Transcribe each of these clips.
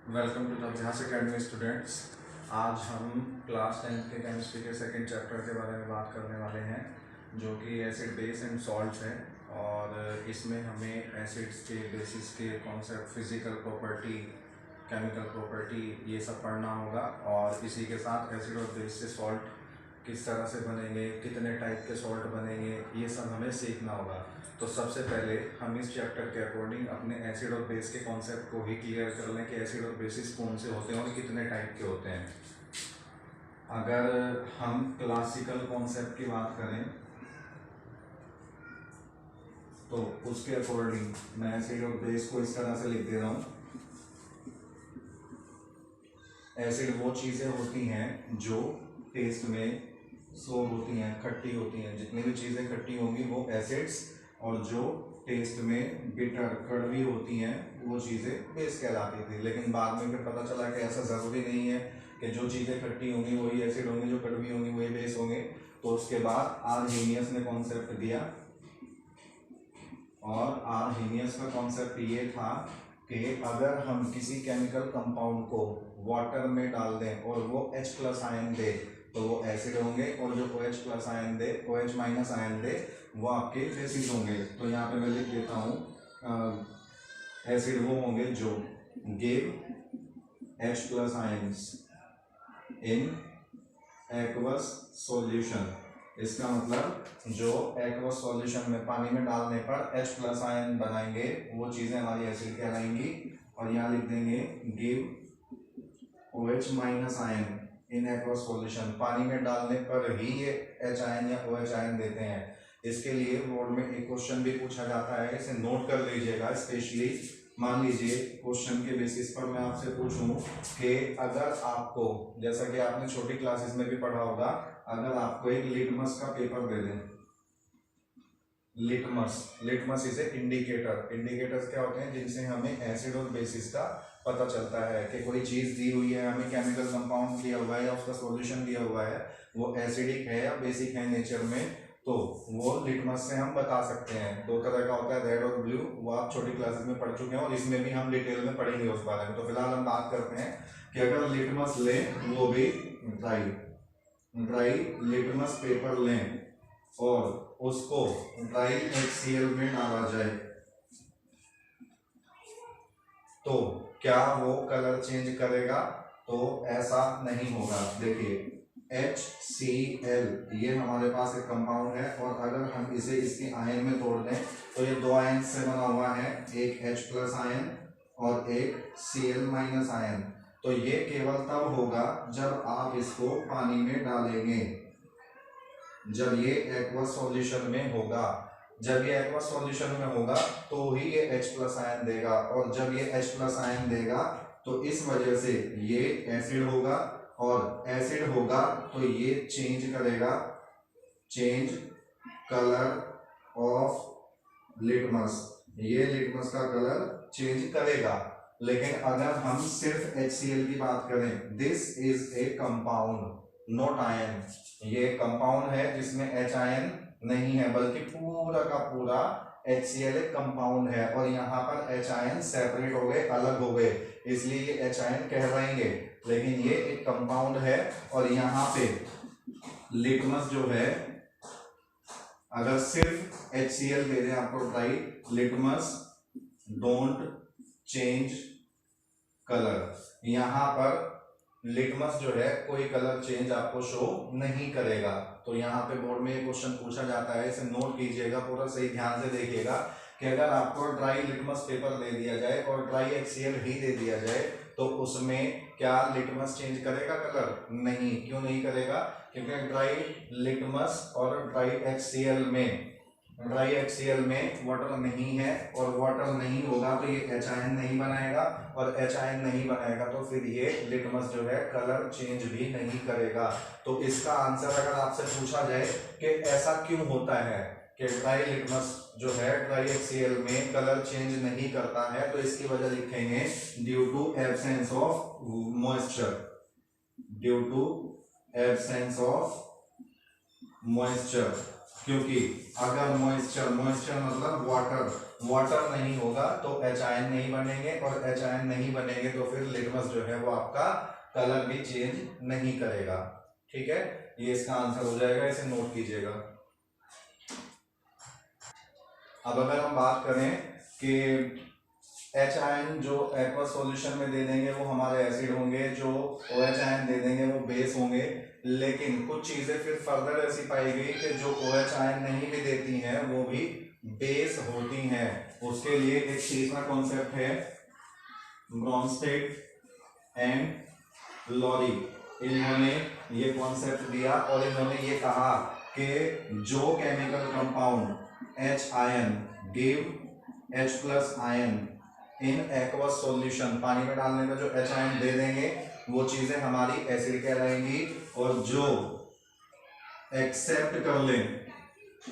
Welcome to the अभ्यास academy students. आज हम क्लास 10th के केमिस्ट्री के सेकंड चैप्टर के बारे में बात करने वाले हैं, जो कि एसिड बेस एंड सॉल्ट्स है। और इसमें हमें एसिड्स के बेसिस के concept, physical property, chemical property, ये सब पढ़ना होगा। और इसी के साथ एसिड और बेस से सॉल्ट किस तरह से बनेंगे, कितने टाइप के सॉल्ट बनेंगे, ये सब हमें सीखना होगा। तो सबसे पहले हम इस चैप्टर के अकॉर्डिंग अपने एसिड और बेस के कॉन्सेप्ट को ही क्लियर कर लें कि एसिड और बेसिस कौन से होते हैं और कितने टाइप के होते हैं। अगर हम क्लासिकल कॉन्सेप्ट की बात करें तो उसके अकॉर्डिंग मैं एसिड और बेस को इस तरह से लिख दे रहा हूँ। एसिड वो चीज़ें होती हैं जो टेस्ट में सोर होती हैं, खट्टी होती हैं। जितनी भी चीज़ें खट्टी होंगी वो एसिड्स, और जो टेस्ट में बिटर, कड़वी होती हैं, वो चीज़ें बेस कहलाती थी। लेकिन बाद में फिर पता चला कि ऐसा ज़रूरी नहीं है कि जो चीज़ें खट्टी होंगी वही एसिड होंगी, जो कड़वी होंगी वही बेस होंगे। तो उसके बाद आर्हेनियस ने कॉन्सेप्ट दिया, और आर्हेनियस का कॉन्सेप्ट ये था कि अगर हम किसी केमिकल कंपाउंड को वाटर में डाल दें और वो H+ आयन दे तो वो एसिड होंगे, और जो OH+ आयन दे, OH- आयन दे, वो आपके बेसिस होंगे। तो यहाँ पे मैं लिख देता हूँ, एसिड वो होंगे जो give H+ ions in aqueous solution. इसका मतलब जो एक्वस सॉल्यूशन में, पानी में डालने पर H+ आयन बनाएंगे, वो चीज़ें हमारी एसिड कहलाएंगी। और यहाँ लिख देंगे गिव OH- आयन इन एक्वस सॉल्यूशन। पानी में डालने पर ही ये H आयन या OH आयन देते हैं। इसके लिए बोर्ड में एक क्वेश्चन भी पूछा जाता है, इसे नोट कर लीजिएगा। स्पेशली मान लीजिए क्वेश्चन के बेसिस पर मैं आपसे पूछूं कि अगर आपको, जैसा कि आपने छोटी क्लासेस में भी पढ़ा होगा, अगर आपको एक लिटमस का पेपर दे दें, litmus is a indicator. Indicators क्या होते हैं? जिनसे हमें एसिड और बेसिस का पता चलता है कि कोई चीज़ दी हुई है, हमें केमिकल कंपाउंड दिया हुआ है या उसका सॉल्यूशन दिया हुआ है, वो एसिडिक है या बेसिक है नेचर में, तो वो लिटमस से हम बता सकते हैं। दो तरह का होता है, रेड और ब्लू, वो आप छोटी क्लासेस में पढ़ चुके हैं और इसमें भी हम डिटेल में पढ़ेंगे उस बारे में। तो फिलहाल हम बात करते हैं कि अगर लिटमस लें, वो भी ड्राई लिटमस पेपर लें और उसको ड्राई HCl में डाला जाए, तो क्या वो कलर चेंज करेगा? तो ऐसा नहीं होगा। देखिए HCl ये हमारे पास एक कंपाउंड है, और अगर हम इसे इसके आयन में तोड़ दें तो ये दो आयन से बना हुआ है, एक H+ आयन और एक Cl- आयन। तो ये केवल तब होगा जब आप इसको पानी में डालेंगे, जब ये एक्वस सॉल्यूशन में होगा। जब ये एक्वस सॉल्यूशन में होगा तो ही ये H+ आयन देगा, और जब ये H+ आयन देगा तो इस वजह से ये एसिड होगा, और एसिड होगा तो ये चेंज करेगा, चेंज कलर ऑफ लिटमस। ये लिटमस का कलर चेंज करेगा। लेकिन अगर हम सिर्फ HCl की बात करें, this is a compound not ion. ये कंपाउंड है जिसमें H आयन नहीं है, बल्कि पूरा का पूरा HCl एक कंपाउंड है, और यहाँ पर H आयन सेपरेट हो गए, अलग हो गए, इसलिए ये H आयन कहलाएंगे। लेकिन ये एक कंपाउंड है, और यहाँ पे लिटमस जो है, अगर सिर्फ HCl दे दें आपको dry, litmus don't change colour. यहाँ पर लिटमस जो है कोई कलर चेंज आपको शो नहीं करेगा। तो यहाँ पे बोर्ड में क्वेश्चन पूछा जाता है, इसे नोट कीजिएगा, पूरा सही ध्यान से देखिएगा कि अगर आपको ड्राई लिटमस पेपर दे दिया जाए और ड्राई HCl ही दे दिया जाए, तो उसमें क्या लिटमस चेंज करेगा कलर? नहीं। क्यों नहीं करेगा? क्योंकि ड्राई लिटमस और ड्राई HCl में वाटर नहीं है, और वाटर नहीं होगा तो ये H आयन नहीं बनाएगा, और H आयन नहीं बनाएगा तो फिर ये लिटमस जो है कलर चेंज भी नहीं करेगा। तो इसका आंसर अगर आपसे पूछा जाए कि ऐसा क्यों होता है कि ड्राई लिटमस जो है ड्राई HCl में कलर चेंज नहीं करता है, तो इसकी वजह लिखेंगे due to absence of moisture. Due to absence of moisture. क्योंकि अगर मॉइस्चर मॉइस्चर मतलब वाटर वाटर नहीं होगा तो एच आयन नहीं बनेंगे, और एच आयन नहीं बनेंगे तो फिर लिटमस जो है वो आपका कलर भी चेंज नहीं करेगा। ठीक है, ये इसका आंसर हो जाएगा, इसे नोट कीजिएगा। अब अगर हम बात करें कि एच आयन जो एक्वस सॉल्यूशन में दे देंगे वो हमारे एसिड होंगे, जो ओ एच आयन दे देंगे वो बेस होंगे, लेकिन कुछ चीजें फिर फर्दर ऐसी पाई गई कि जो ओ एच आयन नहीं भी देती हैं वो भी बेस होती हैं। उसके लिए एक तीसरा कॉन्सेप्ट है ब्रॉन्स्टेड एंड लॉरी। इन्होंने ये कॉन्सेप्ट दिया और इन्होंने ये कहा कि जो chemical compound H ion give H plus ion इन एक्वस सॉल्यूशन, पानी में डालने पर जो एच आयन दे देंगे वो चीजें हमारी एसिड कहलाएंगी, और जो एक्सेप्ट कर लें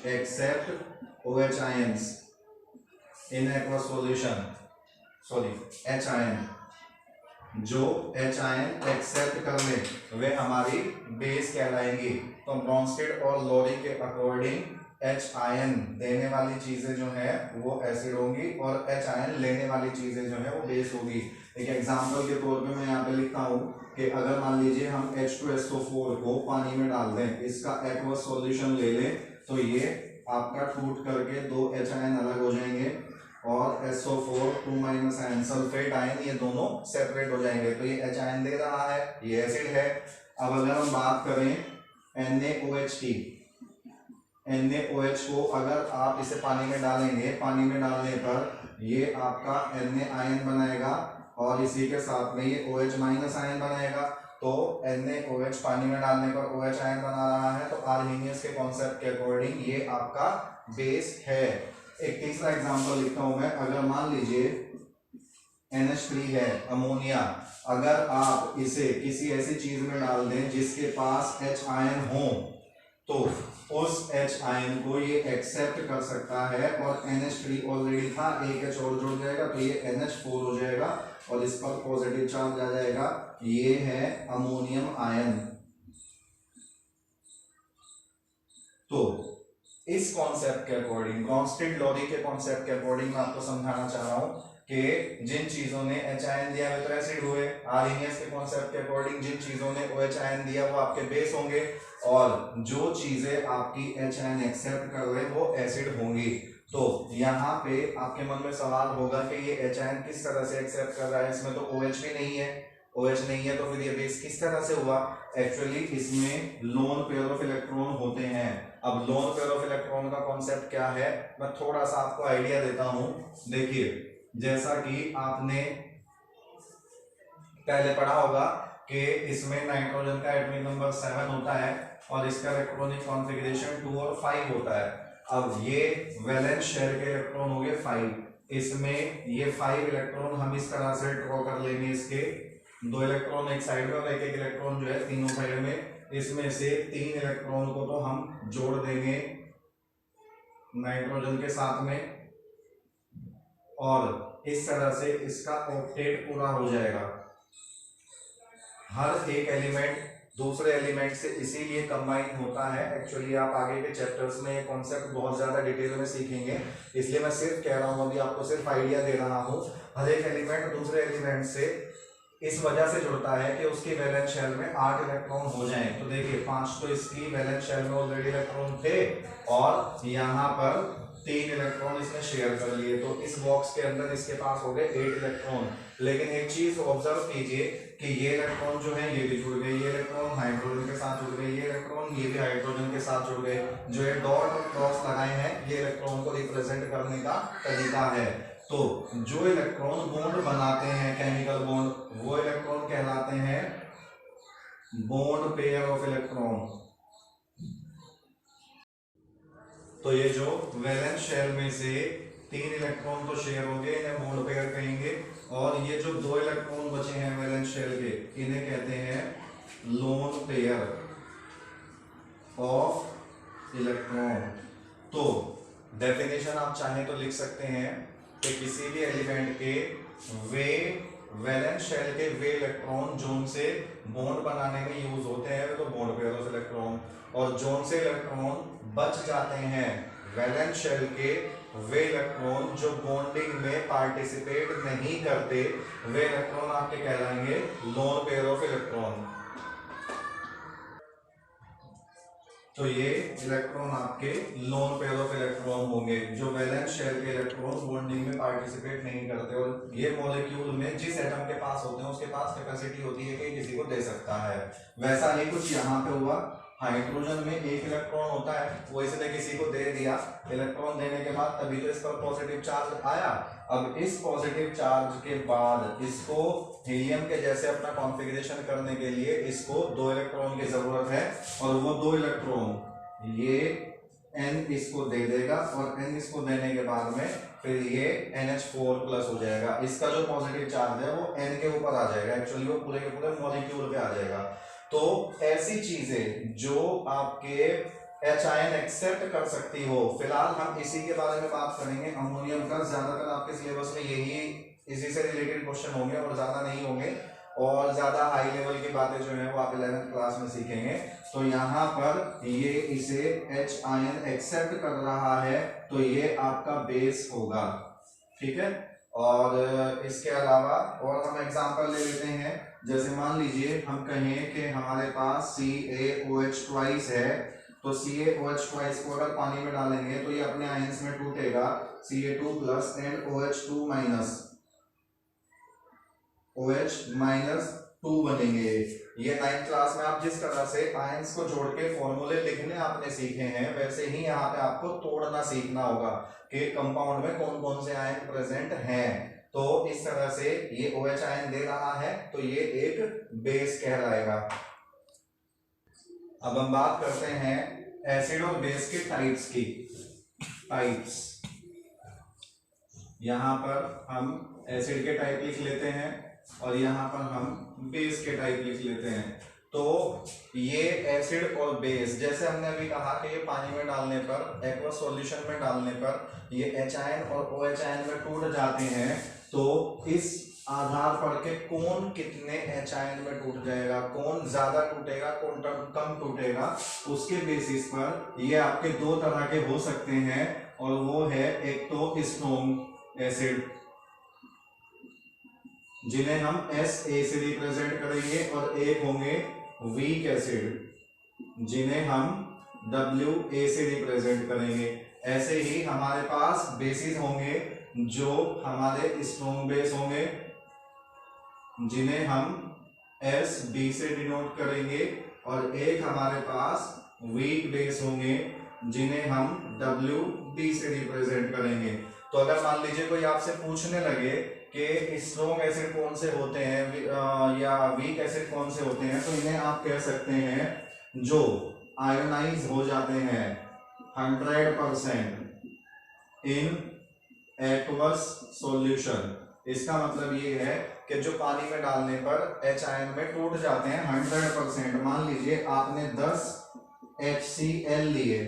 accept O H ions in aqueous solution, sorry H ion, जो एच आयन एक्सेप्ट कर ले वे हमारी बेस कहलाएंगी। तो ब्रॉन्स्टेड और लोरी के अकॉर्डिंग एच आयन देने वाली चीजें जो है वो एसिड होंगी और एच आयन लेने वाली चीजें जो है वो बेस होगी। एक एग्जांपल के तौर पे मैं यहाँ पे लिखता हूँ कि अगर मान लीजिए हम H2SO4 को पानी में डाल दें, इसका एक्वस सॉल्यूशन ले लें, तो ये आपका टूट करके दो एच आयन अलग हो जाएंगे और SO4 2 आयन सल्फेट आयन ये दोनों सेपरेट हो जाएंगे। तो ये एच आयन दे रहा है, ये एसिड है। अब अगर हम बात करें NaOH की, NaOH को अगर आप इसे पानी में डालेंगे, पानी में डालने पर ये आपका Na आयन बनाएगा और इसी के साथ में ये OH माइनस आयन बनाएगा। तो NaOH पानी में डालने पर OH आयन बना रहा है, तो आर्हेनियस के कॉन्सेप्ट के अकॉर्डिंग ये आपका बेस है। एक तीसरा एग्जांपल लिखता हूं मैं, अगर मान लीजिए NH3 है अमोनिया, अगर आप इसे किसी ऐसी चीज में डाल दें जिसके पास H आयन हो तो उस H आयन को ये एक्सेप्ट कर सकता है, और NH3 ऑलरेडी था, एक H और जुड़ जाएगा तो ये NH4 हो जाएगा और इस पर पॉजिटिव चार्ज आ जाएगा, ये है अमोनियम आयन। तो इस कॉन्सेप्ट के अकॉर्डिंग, ब्रॉन्स्टेड लोरी के कॉन्सेप्ट के अकॉर्डिंग मैं आपको समझाना चाह रहा हूं कि जिन चीजों ने एच आयन दिया वे तो एसिड हुए, आर्हेनियस के कॉन्सेप्ट के अकॉर्डिंग जिन चीजों ने OH आयन दिया वो आपके बेस होंगे, और जो चीजें आपकी एच आयन एक्सेप्ट कर रहे वो एसिड होंगी। तो यहाँ पे आपके मन में सवाल होगा कि ये एच आयन किस तरह से एक्सेप्ट कर रहा है, इसमें तो OH भी नहीं है, OH नहीं है तो फिर ये बेस किस तरह से हुआ। एक्चुअली इसमें लोन पेयर ऑफ इलेक्ट्रॉन होते हैं। अब लोन पेयर ऑफ इलेक्ट्रॉन का कॉन्सेप्ट क्या है, मैं थोड़ा सा आपको आइडिया देता हूं। देखिए, जैसा कि आपने पहले पढ़ा होगा कि इसमें नाइट्रोजन का एटॉमिक नंबर 7 होता है और इसका इलेक्ट्रॉनिक कॉन्फ़िगरेशन 2 और 5 होता है। अब ये वैलेंस शेल के इलेक्ट्रॉन हो गए 5, इसमें ये 5 इलेक्ट्रॉन हम इस तरह से ड्रॉ कर लेंगे, इसके 2 इलेक्ट्रॉन एक साइड में और एक इलेक्ट्रॉन जो है तीनों साइड में, इसमें से 3 इलेक्ट्रॉन को तो हम जोड़ देंगे नाइट्रोजन के साथ में, और इस तरह से इसका ऑक्टेट पूरा हो जाएगा। हर एक एलिमेंट दूसरे एलिमेंट से इसीलिए कंबाइन होता है। एक्चुअली आप आगे के चैप्टर्स में ये कॉन्सेप्ट बहुत ज्यादा डिटेल में सीखेंगे, इसलिए मैं सिर्फ कह रहा हूँ, अभी आपको सिर्फ आइडिया दे रहा हूँ। हर एक एलिमेंट दूसरे एलिमेंट से इस वजह से जुड़ता है कि उसकी वैलेंस शेल में 8 इलेक्ट्रॉन हो जाएं। तो देखिए 5 तो इसकी वैलेंस शेल में ऑलरेडी इलेक्ट्रॉन थे और यहाँ पर 3 इलेक्ट्रॉन इसने शेयर कर लिए, तो इस बॉक्स के अंदर इसके पास हो गए 8 इलेक्ट्रॉन। लेकिन एक चीज ऑब्जर्व कीजिए कि ये इलेक्ट्रॉन जो है ये भी जुड़ गए, ये इलेक्ट्रॉन हाइड्रोजन के साथ जुड़ गए, ये इलेक्ट्रॉन ये भी हाइड्रोजन के साथ जुड़ गए। जो ये डॉट और क्रॉस लगाए हैं ये इलेक्ट्रॉन को रिप्रेजेंट करने का तरीका है। तो जो इलेक्ट्रॉन बॉन्ड बनाते हैं केमिकल बॉन्ड, वो इलेक्ट्रॉन कहलाते हैं बॉन्ड पेयर ऑफ इलेक्ट्रॉन। तो ये जो वैलेंस शेल में से 3 इलेक्ट्रॉन तो शेयर हो गए, इन्हें बॉन्ड पेयर कहेंगे, और ये जो 2 इलेक्ट्रॉन बचे हैं वैलेंस शेल के, इन्हें कहते हैं लोन पेयर ऑफ इलेक्ट्रॉन। तो डेफिनेशन आप चाहें तो लिख सकते हैं कि किसी भी एलिमेंट के वे वैलेंस शेल के वे इलेक्ट्रॉन जोन से बॉन्ड बनाने में यूज होते हैं तो बॉन्ड पेयर ऑफ इलेक्ट्रॉन, और जोन से इलेक्ट्रॉन बच जाते हैं वैलेंस शेल के वे इलेक्ट्रॉन जो बॉन्डिंग में पार्टिसिपेट नहीं करते, वे इलेक्ट्रॉन आपके कहलाएंगे लोन पेयर ऑफ इलेक्ट्रॉन। तो ये इलेक्ट्रॉन आपके लोन पेयर ऑफ इलेक्ट्रॉन होंगे जो वैलेंस शेल के इलेक्ट्रॉन बॉन्डिंग में पार्टिसिपेट नहीं करते, और ये मॉलिक्यूल में जिस एटम के पास होते हैं उसके पास कैपेसिटी होती है कि किसी को दे सकता है। वैसा ही कुछ यहाँ पे हुआ, हाइड्रोजन में एक इलेक्ट्रॉन होता है, वो इसने किसी को दे दिया, इलेक्ट्रॉन देने के बाद तभी तो इस पर पॉजिटिव चार्ज आया। अब इस पॉजिटिव चार्ज के बाद इसको हीलियम के जैसे अपना कॉन्फ़िगरेशन करने के लिए इसको 2 इलेक्ट्रॉन की जरूरत है, और वो 2 इलेक्ट्रॉन ये n इसको दे देगा, और n इसको देने के बाद में फिर ये NH4 प्लस हो जाएगा। इसका जो पॉजिटिव चार्ज है वो n के ऊपर आ जाएगा, एक्चुअली वो पूरे के पूरे मॉलिक्यूल पे आ जाएगा। तो ऐसी चीजें जो आपके एच आयन एक्सेप्ट कर सकती हो, फिलहाल हम इसी के बारे में बात करेंगे। अमोनियम का ज्यादातर आपके सिलेबस में यही इसी से रिलेटेड क्वेश्चन होंगे और ज्यादा नहीं होंगे, और ज्यादा हाई लेवल की बातें जो है वो आप 11th क्लास में सीखेंगे। तो यहाँ पर ये इसे एच आयन एक्सेप्ट कर रहा है तो ये आपका बेस होगा, ठीक है। और इसके अलावा और हम एग्जांपल ले लेते हैं, जैसे मान लीजिए हम कहें कि हमारे पास CaOH ट्वाइस है, तो CaOH ट्वाइस को अगर पानी में डालेंगे तो ये अपने आयंस में टूटेगा, Ca2 plus and OH2 minus, OH minus 2 बनेंगे। ये 9th क्लास में आप जिस तरह से आयंस को जोड़ के फॉर्मूले लिखने आपने सीखे हैं, वैसे ही यहाँ पे आपको तोड़ना सीखना होगा कि कंपाउंड में कौन कौन से आयन प्रेजेंट हैं। तो इस तरह से ये OH आयन दे रहा है तो ये एक बेस कहलाएगा। अब हम बात करते हैं एसिड और बेस के टाइप्स की। टाइप्स, यहां पर हम एसिड के टाइप लिख लेते हैं और यहां पर हम बेस के टाइप लिख लेते हैं। तो ये एसिड और बेस, जैसे हमने अभी कहा कि ये पानी में डालने पर, एक्वस सॉल्यूशन में डालने पर ये H आयन और OH आयन में टूट जाते हैं। तो इस आधार पर के कौन कितने H आयन में टूट जाएगा, कौन ज्यादा टूटेगा, कौन कम टूटेगा, उसके बेसिस पर ये आपके 2 तरह के हो सकते हैं। और वो है एक तो स्ट्रॉन्ग एसिड जिन्हें हम SA से रिप्रेजेंट करेंगे, और एक होंगे वीक एसिड जिन्हें हम WA से रिप्रेजेंट करेंगे। ऐसे ही हमारे पास बेसिस होंगे जो हमारे स्ट्रॉन्ग बेस होंगे जिन्हें हम SB से डिनोट करेंगे, और एक हमारे पास वीक बेस होंगे जिन्हें हम WB से रिप्रेजेंट करेंगे। तो अगर मान लीजिए कोई आपसे पूछने लगे कि स्ट्रॉन्ग एसिड कौन से होते हैं या वीक एसिड कौन से होते हैं, तो इन्हें आप कह सकते हैं जो आयोनाइज हो जाते हैं 100% इन एक्वस सॉल्यूशन। इसका मतलब ये है कि जो पानी में डालने पर H आयन में टूट जाते हैं 100%। मान लीजिए आपने 10 HCl लिए,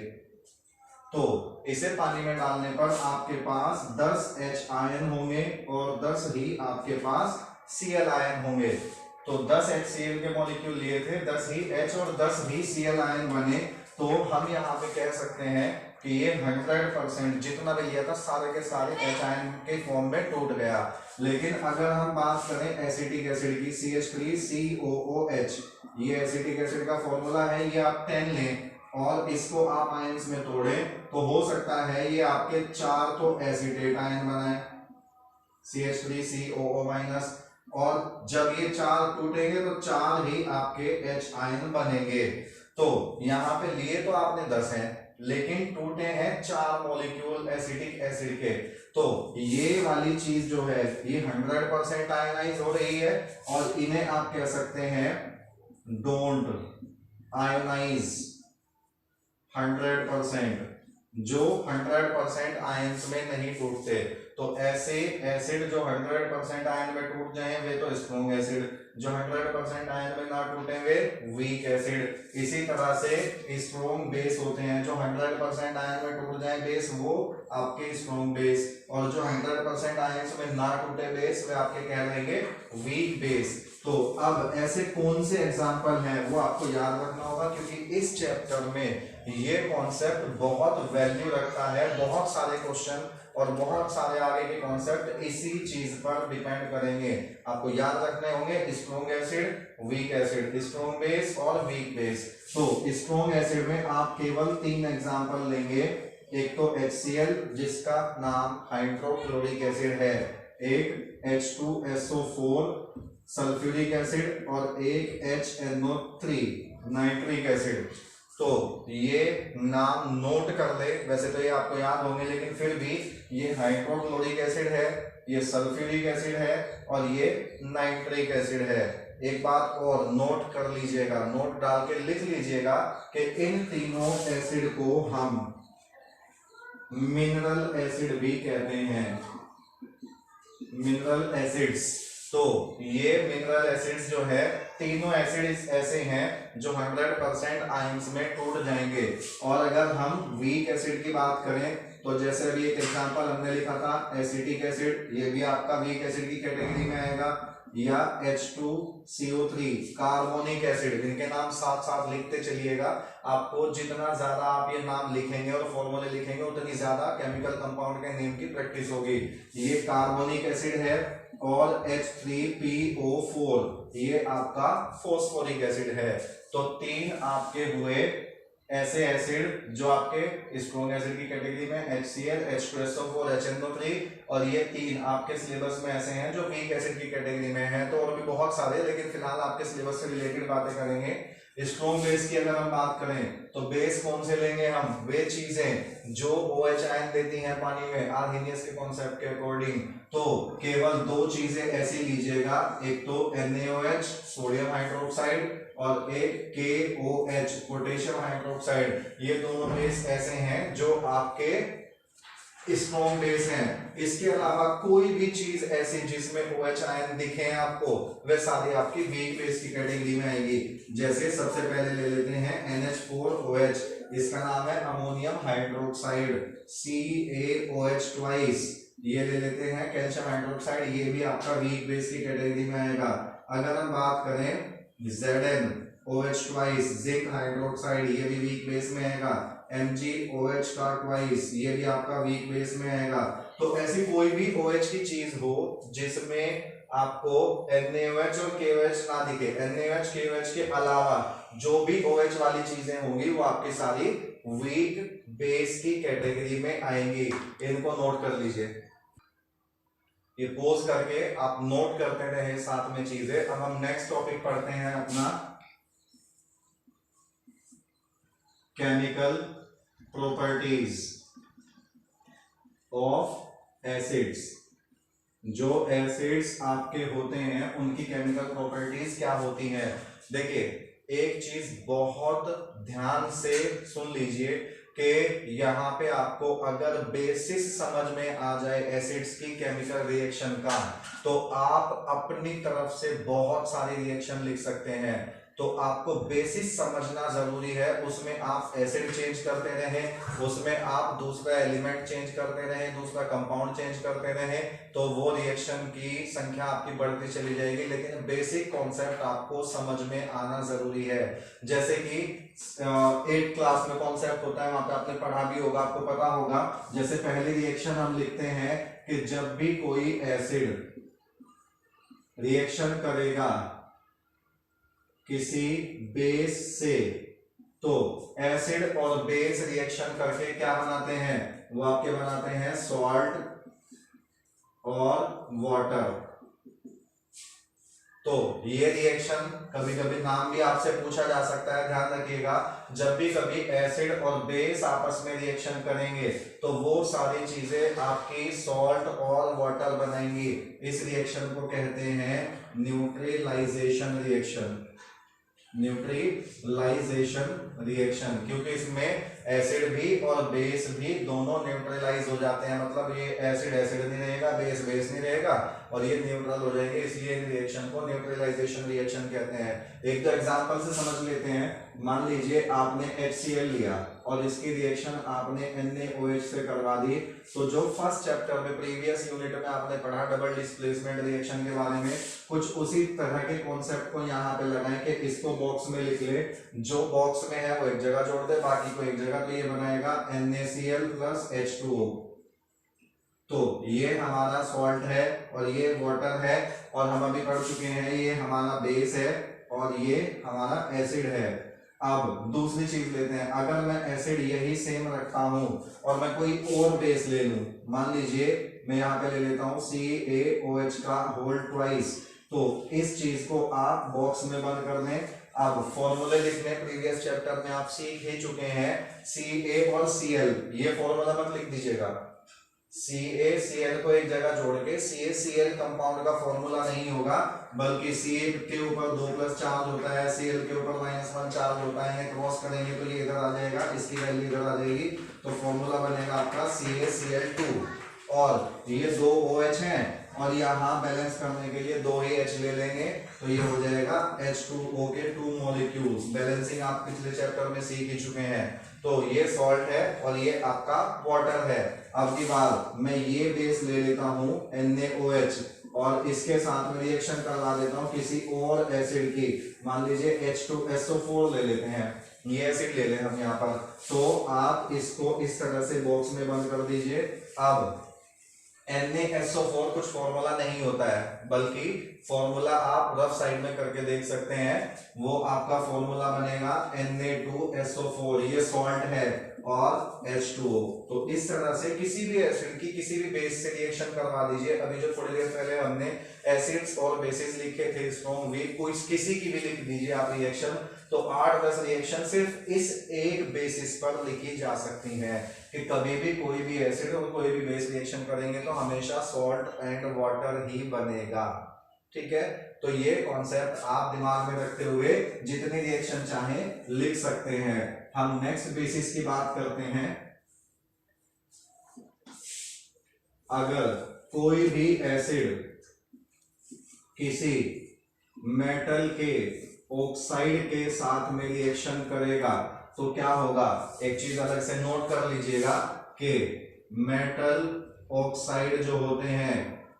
तो इसे पानी में डालने पर आपके पास 10 H आयन होंगे और 10 ही आपके पास Cl आयन होंगे। तो 10 HCl के मॉलिक्यूल लिए थे, 10 ही H और 10 ही Cl आयन बने। तो हम यहाँ पे कह सकते हैं कि ये 100% जितना भी लिया था सारे के सारे H आयन के फॉर्म में टूट गया। लेकिन अगर हम बात करें एसिटिक एसिड की, CH3COOH, ये एसिटिक एसिड का फॉर्मूला है, ये आप 10 लें और इसको आप आयंस में तोड़ें तो हो सकता है ये आपके 4 तो एसिटेट आयन बनाए, CH3COO माइनस, और जब ये 4 टूटेंगे तो 4 ही आपके H आयन बनेंगे। तो यहाँ पे लिए तो आपने 10 हैं लेकिन टूटे हैं 4 मॉलिक्यूल एसिटिक एसिड के। तो ये वाली चीज जो है ये 100% आयनाइज हो रही है, और इन्हें आप कह सकते हैं डोंट आयनाइज 100%, जो 100% आयंस में नहीं टूटते। तो ऐसे एसिड जो 100% आयन में टूट जाए वे तो स्ट्रॉन्ग एसिड, जो 100% आयन में ना टूटे वे वीक एसिड। इसी तरह से स्ट्रॉन्ग बेस होते हैं, जो 100% आयन में टूट जाए बेस वो आपके स्ट्रॉन्ग बेस, और जो 100% आयन में ना टूटे बेस वे आपके कहलाएंगे वीक बेस। तो अब ऐसे कौन से एग्जाम्पल हैं वो आपको याद रखना होगा, क्योंकि इस चैप्टर में ये कॉन्सेप्ट बहुत वैल्यू रखता है, बहुत सारे क्वेश्चन और बहुत सारे आगे के कॉन्सेप्ट इसी चीज पर डिपेंड करेंगे। आपको याद रखने होंगे strong acid, weak acid, strong base और वीक बेस। तो स्ट्रॉन्ग एसिड में आप केवल 3 एग्जांपल लेंगे। एक तो HCl जिसका नाम हाइड्रोक्लोरिक एसिड है, एक H2SO4 सल्फ्यूरिक एसिड और एक HNO3 नाइट्रिक एसिड। तो ये नाम नोट कर ले, वैसे तो ये आपको याद होंगे लेकिन फिर भी ये हाइड्रोक्लोरिक एसिड है, ये सल्फ्यूरिक एसिड है और ये नाइट्रिक एसिड है। एक बात और नोट कर लीजिएगा, नोट डाल के लिख लीजिएगा कि इन तीनों एसिड को हम मिनरल एसिड भी कहते हैं, मिनरल एसिड्स। तो ये मिनरल एसिड्स जो है, तीनों एसिड्स ऐसे हैं जो 100% आयंस में टूट जाएंगे। और अगर हम वीक एसिड की बात करें तो जैसे अभी एक एग्जांपल हमने लिखा था एसिटिक एसिड, ये भी आपका वीक एसिड की कैटेगरी में आएगा, या H2CO3 कार्बोनिक एसिड। इनके नाम साथ साथ लिखते चलिएगा, आपको जितना ज्यादा आप ये नाम लिखेंगे और फॉर्मूले लिखेंगे उतनी ज्यादा केमिकल कंपाउंड के नेम की प्रैक्टिस होगी। ये कार्बोनिक एसिड है और H3PO4 ये आपका फॉस्फोरिक एसिड है। तो 3 आपके हुए ऐसे एसिड जो आपके स्ट्रॉन्ग एसिड की कैटेगरी में HCl, H2SO4, HNO3, और ये 3 आपके सिलेबस में ऐसे हैं जो वीक एसिड की कैटेगरी में है। तो और भी बहुत सारे, लेकिन फिलहाल आपके सिलेबस से रिलेटेड बातें करेंगे। स्ट्रॉन्ग बेस की अगर हम बात करें तो बेस कौन से लेंगे हम, वे चीजें जो OH आयन देती हैं पानी में आर्हेनियस के कॉन्सेप्ट के अकॉर्डिंग। तो केवल 2 चीजें ऐसी लीजिएगा, एक तो NaOH सोडियम हाइड्रोक्साइड और एक KOH पोटेशियम हाइड्रोक्साइड। ये दोनों बेस ऐसे हैं जो आपके स्ट्रॉन्ग बेस हैं। इसके अलावा कोई भी चीज ऐसी जिसमें OH आयन दिखे आपको, वे सारी आपकी वीक बेस की कैटेगरी में आएगी। जैसे सबसे पहले ले लेते हैं NH4OH, इसका नाम है अमोनियम हाइड्रोक्साइड, CaOH ट्वाइस, ये ले लेते हैं कैल्शियम हाइड्रोक्साइड, ये भी आपका वीक बेस की कैटेगरी में आएगा। अगर हम बात करें ZnOH ट्वाइस, जिंक हाइड्रोक्साइड, ये भी वीक बेस में आएगा। MgOH का ट्वाइस, ये भी आपका वीक बेस में आएगा। तो ऐसी कोई भी OH की चीज हो जिसमें आपको NaOH और KOH ना दिखे, NaOH KOH के अलावा जो भी OH वाली चीजें होंगी वो आपकी सारी वीक बेस की कैटेगरी में आएंगी। इनको नोट कर लीजिए, ये पोज करके आप नोट करते रहे साथ में चीजें। अब हम नेक्स्ट टॉपिक पढ़ते हैं अपना केमिकल प्रॉपर्टीज ऑफ एसिड्स। जो एसिड्स आपके होते हैं उनकी केमिकल प्रॉपर्टीज क्या होती हैं। देखिए एक चीज बहुत ध्यान से सुन लीजिए कि यहाँ पे आपको अगर बेसिस समझ में आ जाए एसिड्स की केमिकल रिएक्शन का, तो आप अपनी तरफ से बहुत सारी रिएक्शन लिख सकते हैं। तो आपको बेसिस समझना जरूरी है, उसमें आप एसिड चेंज करते रहें, उसमें आप दूसरा एलिमेंट चेंज करते रहें, दूसरा कंपाउंड चेंज करते रहें, तो वो रिएक्शन की संख्या आपकी बढ़ती चली जाएगी। लेकिन बेसिक कॉन्सेप्ट आपको समझ में आना जरूरी है। जैसे कि 8th क्लास में कॉन्सेप्ट होता है, वहां पे आपने पढ़ा भी होगा, आपको पता होगा। जैसे पहली रिएक्शन हम लिखते हैं कि जब भी कोई एसिड रिएक्शन करेगा किसी बेस से, तो एसिड और बेस रिएक्शन करके क्या बनाते हैं, वो आपके बनाते हैं सॉल्ट और वाटर। तो ये रिएक्शन कभी कभी नाम भी आपसे पूछा जा सकता है, ध्यान रखिएगा। जब भी कभी एसिड और बेस आपस में रिएक्शन करेंगे तो वो सारी चीजें आपकी सॉल्ट और वाटर बनाएंगी। इस रिएक्शन को कहते हैं न्यूट्रलाइजेशन रिएक्शन, न्यूट्रलाइजेशन रिएक्शन, क्योंकि इसमें एसिड भी और बेस भी दोनों न्यूट्रलाइज हो जाते हैं। मतलब ये एसिड एसिड नहीं रहेगा, बेस बेस नहीं रहेगा और ये न्यूट्रल हो जाएंगे, इसलिए इन रिएक्शन को न्यूट्रलाइजेशन रिएक्शन कहते हैं। एक तो एग्जांपल से समझ लेते हैं। मान लीजिए आपने HCl लिया और इसकी रिएक्शन आपने NaOH से करवा दी। तो जो फर्स्ट चैप्टर में प्रीवियस यूनिट में आपने पढ़ा डबल डिस्प्लेसमेंट रिएक्शन के बारे में, कुछ उसी तरह के कॉन्सेप्ट को यहाँ पे लगाएं कि इसको बॉक्स में लिख ले, जो बॉक्स में है वो एक जगह जोड़ दे, बाकी को एक जगह, तो ये बनाएगा NaCl प्लस H2O। तो ये हमारा सॉल्ट है और ये वाटर है, और हम अभी पढ़ चुके हैं ये हमारा बेस है और ये हमारा एसिड है। अब दूसरी चीज लेते हैं, अगर मैं एसिड यही सेम रखता हूं और मैं कोई और बेस ले लूं, मान लीजिए मैं यहाँ पे ले लेता हूं CaOH का होल ट्वाइस, तो इस चीज को आप बॉक्स में बंद कर दें। अब फॉर्मूले लिखने प्रीवियस चैप्टर में आप सीख ही चुके हैं, Ca और Cl, ये फॉर्मूला मत लिख दीजिएगा। CaCl को एक जगह जोड़ के CaCl कंपाउंड का फॉर्मूला नहीं होगा, बल्कि Ca के ऊपर 2+ चार्ज होता है, Cl के ऊपर -1 चार्ज होता है, क्रॉस करेंगे तो ये इधर आ जाएगा, इसकी वैल्यू इधर आ जाएगी, तो फॉर्मूला बनेगा आपका CaCl2। और ये 2 OH हैं और यहाँ बैलेंस करने के लिए 2 ही H ले लेंगे, तो ये हो जाएगा H2O के 2 मॉलिक्यूल्स। बैलेंसिंग आप पिछले चैप्टर में सीख ही चुके हैं। तो ये सॉल्ट है और ये आपका वाटर है। अब की बार मैं ये बेस ले लेता हूँ NaOH और इसके साथ में रिएक्शन करवा देता हूँ किसी और एसिड की, मान लीजिए H2SO4 ले लेते हैं, ये एसिड ले लें हम यहाँ पर। तो आप इसको इस तरह से बॉक्स में बंद कर दीजिए। अब NaSO4 कुछ फॉर्मूला नहीं होता है, बल्कि फॉर्मूला आप रफ साइड में करके देख सकते हैं, वो आपका फॉर्मूला बनेगा Na2SO4, ये सॉल्ट है और H2O। तो इस तरह से किसी भी एसिड की किसी भी बेस से रिएक्शन करवा दीजिए। अभी जो थोड़ी देर पहले हमने एसिड्स और बेसिस लिखे थे, स्ट्रॉन्ग वीक, कोई किसी की भी लिख दीजिए आप रिएक्शन, तो 8-10 रिएक्शन सिर्फ इस एक बेसिस पर लिखी जा सकती हैं कि कभी भी कोई भी एसिड और कोई भी बेस रिएक्शन करेंगे तो हमेशा सॉल्ट एंड वाटर ही बनेगा। ठीक है, तो ये कॉन्सेप्ट आप दिमाग में रखते हुए जितनी रिएक्शन चाहें लिख सकते हैं। हम नेक्स्ट बेसिस की बात करते हैं। अगर कोई भी एसिड किसी मेटल के ऑक्साइड के साथ में रिएक्शन करेगा तो क्या होगा, एक चीज अलग से नोट कर लीजिएगा कि मेटल ऑक्साइड जो होते हैं,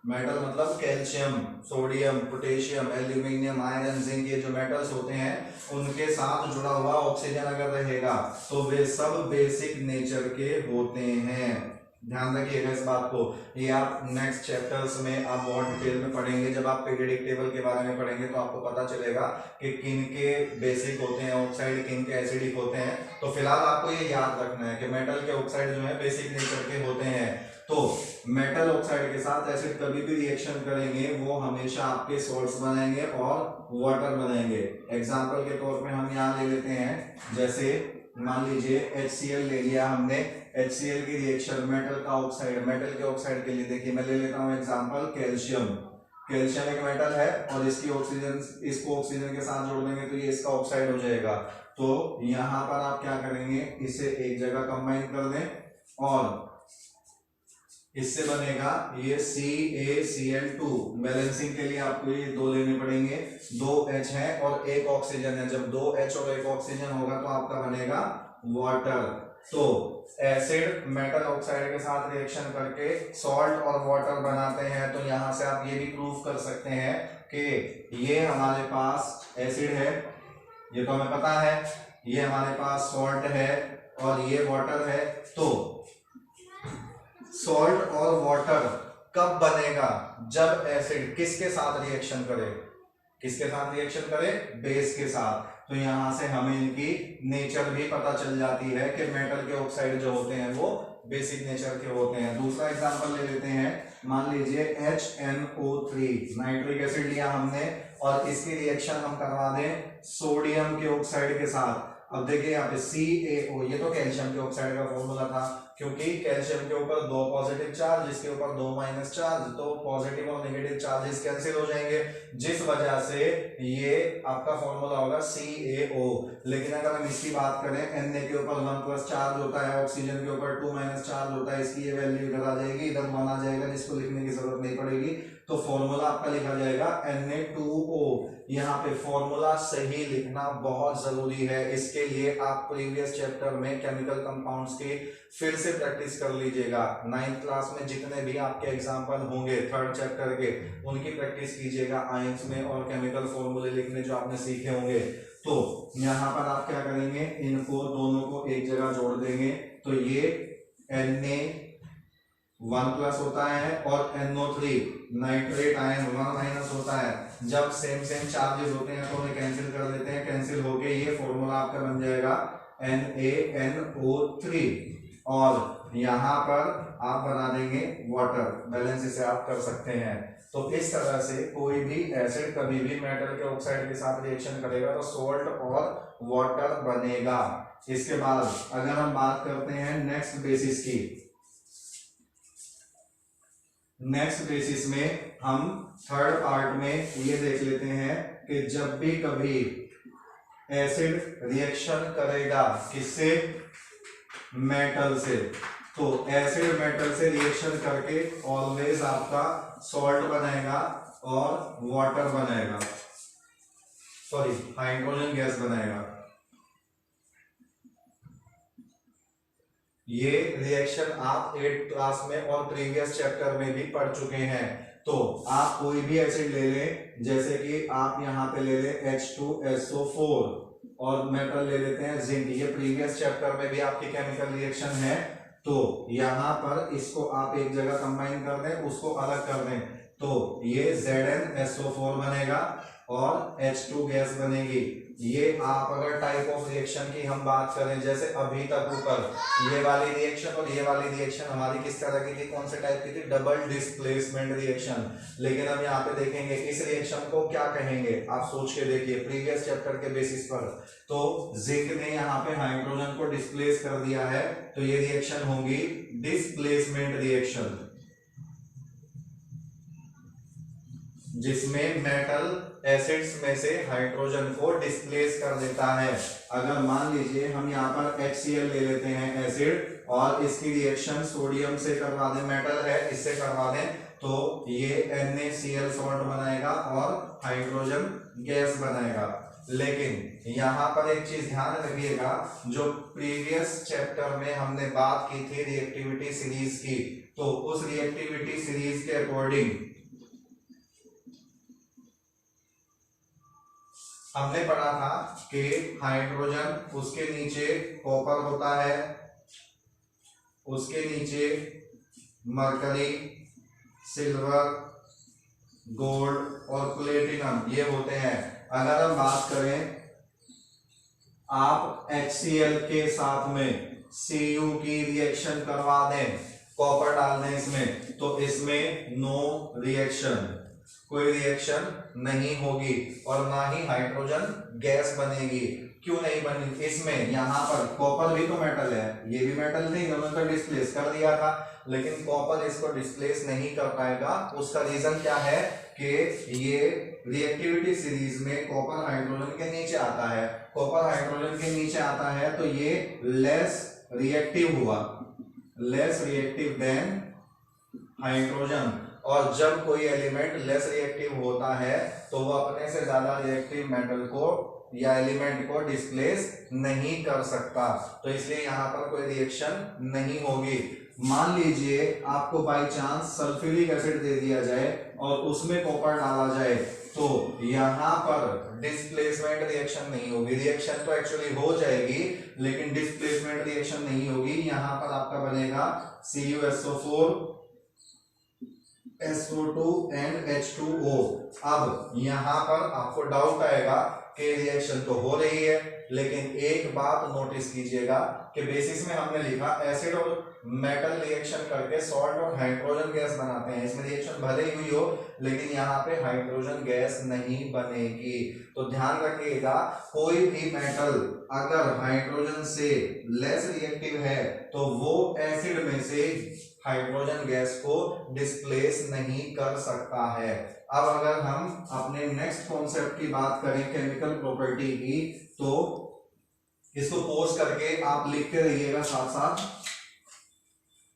मेटल मतलब calcium, sodium, potassium, aluminium, iron, zinc, ये जो मेटल्स होते हैं उनके साथ जुड़ा हुआ ऑक्सीजन अगर रहेगा तो वे सब बेसिक नेचर के होते हैं। ध्यान रखिएगा इस बात को, ये आप नेक्स्ट चैप्टर्स में आप बहुत डिटेल में पढ़ेंगे। जब आप पीरियोडिक टेबल के बारे में पढ़ेंगे तो आपको पता चलेगा कि किन के बेसिक होते हैं ऑक्साइड, किन के एसिडिक होते हैं। तो फिलहाल आपको ये याद रखना है कि मेटल के ऑक्साइड जो है बेसिक नेचर के होते हैं। तो मेटल ऑक्साइड के साथ एसिड कभी भी रिएक्शन करेंगे वो हमेशा आपके सॉल्ट्स बनाएंगे और वाटर बनाएंगे। एग्जाम्पल के तौर पे हम यहाँ ले लेते हैं, जैसे मान लीजिए HCl ले लिया हमने, HCl की रिएक्शन मेटल का ऑक्साइड, मेटल के ऑक्साइड के लिए देखिए मैं ले लेता हूँ एग्जांपल कैल्शियम। कैल्शियम एक मेटल है और इसकी ऑक्सीजन, इसको ऑक्सीजन के साथ जोड़ देंगे तो ये इसका ऑक्साइड हो जाएगा। तो यहाँ पर आप क्या करेंगे, इसे एक जगह कंबाइन कर दें और इससे बनेगा ये CaCl2। बैलेंसिंग के लिए आपको ये 2 लेने पड़ेंगे, 2 H है और 1 ऑक्सीजन है। जब 2 H और 1 ऑक्सीजन होगा तो आपका बनेगा वाटर। तो एसिड मेटल ऑक्साइड के साथ रिएक्शन करके सॉल्ट और वाटर बनाते हैं। तो यहां से आप ये भी प्रूव कर सकते हैं कि ये हमारे पास एसिड है, ये तो हमें पता है, ये हमारे पास सॉल्ट है और ये वाटर है। तो सॉल्ट और वाटर कब बनेगा, जब एसिड किसके साथ रिएक्शन करे, किसके साथ रिएक्शन करे, बेस के साथ। तो यहां से हमें इनकी नेचर भी पता चल जाती है कि मेटल के ऑक्साइड जो होते हैं वो बेसिक नेचर के होते हैं। दूसरा एग्जांपल ले लेते हैं, मान लीजिए HNO3 नाइट्रिक एसिड लिया हमने और इसकी रिएक्शन हम करवा दें सोडियम के ऑक्साइड के साथ। अब देखिए यहाँ पे CaO, ये तो कैल्शियम के ऑक्साइड का फॉर्मूला था, क्योंकि कैल्शियम के ऊपर 2 पॉजिटिव चार्ज, इसके ऊपर 2 माइनस चार्ज, तो पॉजिटिव और नेगेटिव चार्जेस कैंसिल हो जाएंगे, जिस वजह से ये आपका फॉर्मूला होगा CaO। लेकिन अगर हम इसकी बात करें, Na के ऊपर 1+ चार्ज होता है, ऑक्सीजन के ऊपर 2 माइनस चार्ज होता है, इसकी ये वैल्यू इधर आ जाएगी, इधर 1 आ जाएगा, जिसको लिखने की जरूरत नहीं पड़ेगी। तो फॉर्मूला आपका लिखा जाएगा Na2O। यहाँ पे फॉर्मूला सही लिखना बहुत जरूरी है, इसके लिए आप प्रीवियस चैप्टर में केमिकल कंपाउंड्स की फिर से प्रैक्टिस कर लीजिएगा। 9th क्लास में जितने भी आपके एग्जाम्पल होंगे 3rd चैप्टर के, उनकी प्रैक्टिस कीजिएगा आयंस में और केमिकल फॉर्मूले लिखने जो आपने सीखे होंगे। तो यहाँ पर आप क्या करेंगे, इनको दोनों को एक जगह जोड़ देंगे, तो ये Na1+ होता है और NO3 नाइट्रेट आयन 1- होता है। जब सेम चार्जेस होते हैं तो उन्हें कैंसिल कर देते हैं, कैंसिल होके ये फॉर्मूला आपका बन जाएगा NaNO3 और यहाँ पर आप बना देंगे वाटर। बैलेंस इसे आप कर सकते हैं। तो इस तरह से कोई भी एसिड कभी भी मेटल के ऑक्साइड के साथ रिएक्शन करेगा तो सोल्ट और वाटर बनेगा। इसके बाद अगर हम बात करते हैं नेक्स्ट बेसिस की, नेक्स्ट बेसिस में हम 3rd पार्ट में ये देख लेते हैं कि जब भी कभी एसिड रिएक्शन करेगा किससे, मेटल से, तो एसिड मेटल से रिएक्शन करके ऑलवेज आपका सॉल्ट बनाएगा और वाटर बनाएगा, सॉरी हाइड्रोजन गैस बनाएगा। ये रिएक्शन आप 8th क्लास में और प्रीवियस चैप्टर में भी पढ़ चुके हैं। तो आप कोई भी एसिड ले लें, जैसे कि आप यहाँ पे ले लें H2SO4 और मेटल ले लेते हैं जिंक, ये प्रीवियस चैप्टर में भी आपकी केमिकल रिएक्शन है। तो यहाँ पर इसको आप एक जगह कंबाइन कर दें, उसको अलग कर दें, तो ये ZnSO4 बनेगा और H2 गैस बनेगी। ये आप अगर टाइप ऑफ रिएक्शन की हम बात करें, जैसे अभी तक ऊपर ये वाली रिएक्शन और ये वाली रिएक्शन हमारी किस तरह की थी, कौन से टाइप की थी, डबल डिस्प्लेसमेंट रिएक्शन। लेकिन हम यहाँ पे देखेंगे इस रिएक्शन को क्या कहेंगे, आप सोच के देखिए प्रीवियस चैप्टर के बेसिस पर। तो जिंक ने यहाँ पे हाइड्रोजन को डिस्प्लेस कर दिया है, तो ये रिएक्शन होगी डिस्प्लेसमेंट रिएक्शन, जिसमें मेटल एसिड्स में से हाइड्रोजन को डिस्प्लेस कर देता है। अगर मान लीजिए हम यहाँ पर HCl ले लेते हैं एसिड और इसकी रिएक्शन सोडियम से करवा दें, मेटल है इससे करवा दें, तो ये NaCl सॉल्ट बनाएगा और हाइड्रोजन गैस बनाएगा। लेकिन यहाँ पर एक चीज ध्यान रखिएगा, जो प्रीवियस चैप्टर में हमने बात की थी रिएक्टिविटी सीरीज की, तो उस रिएक्टिविटी सीरीज के अकॉर्डिंग हमने पढ़ा था कि हाइड्रोजन, उसके नीचे कॉपर होता है, उसके नीचे मरकरी, सिल्वर, गोल्ड और प्लेटिनम ये होते हैं। अगर हम बात करें आप HCl के साथ में Cu की रिएक्शन करवा दें, कॉपर डाल दें इसमें, तो इसमें नो रिएक्शन, कोई रिएक्शन नहीं होगी और ना ही हाइड्रोजन गैस बनेगी। क्यों नहीं बनेगी, इसमें यहाँ पर कॉपर भी तो मेटल है, ये भी मेटल थे, इन्होंने तो डिस्प्लेस कर दिया था, लेकिन कॉपर इसको डिस्प्लेस नहीं कर पाएगा। उसका रीजन क्या है कि ये रिएक्टिविटी सीरीज में कॉपर हाइड्रोजन के नीचे आता है, कॉपर हाइड्रोजन के नीचे आता है तो ये लेस रिएक्टिव हुआ, लेस रिएक्टिव देन हाइड्रोजन। और जब कोई एलिमेंट लेस रिएक्टिव होता है तो वो अपने से ज्यादा रिएक्टिव मेटल को या एलिमेंट को डिस्प्लेस नहीं कर सकता, तो इसलिए यहाँ पर कोई रिएक्शन नहीं होगी। मान लीजिए आपको बाय चांस सल्फ्यूरिक एसिड दे दिया जाए और उसमें कॉपर डाला जाए, तो यहाँ पर डिस्प्लेसमेंट रिएक्शन नहीं होगी। रिएक्शन तो एक्चुअली हो जाएगी लेकिन डिस्प्लेसमेंट रिएक्शन नहीं होगी। यहाँ पर आपका बनेगा CuSO4 SO2 एंड H2O। अब यहाँ पर आपको डाउट आएगा कि रिएक्शन तो हो रही है, लेकिन एक बात नोटिस कीजिएगा कि बेसिस में हमने लिखा एसिड और मेटल रिएक्शन करके सॉल्ट और हाइड्रोजन गैस बनाते हैं। इसमें रिएक्शन भले ही हुई हो लेकिन यहाँ पे हाइड्रोजन गैस नहीं बनेगी। तो ध्यान रखिएगा, कोई भी मेटल अगर हाइड्रोजन से लेस रिएक्टिव है तो वो एसिड में से हाइड्रोजन गैस को डिस्प्लेस नहीं कर सकता है। अब अगर हम अपने नेक्स्ट कॉन्सेप्ट की बात करें केमिकल प्रॉपर्टी की, तो इसको पोस्ट करके आप लिखते रहिएगा साथ साथ।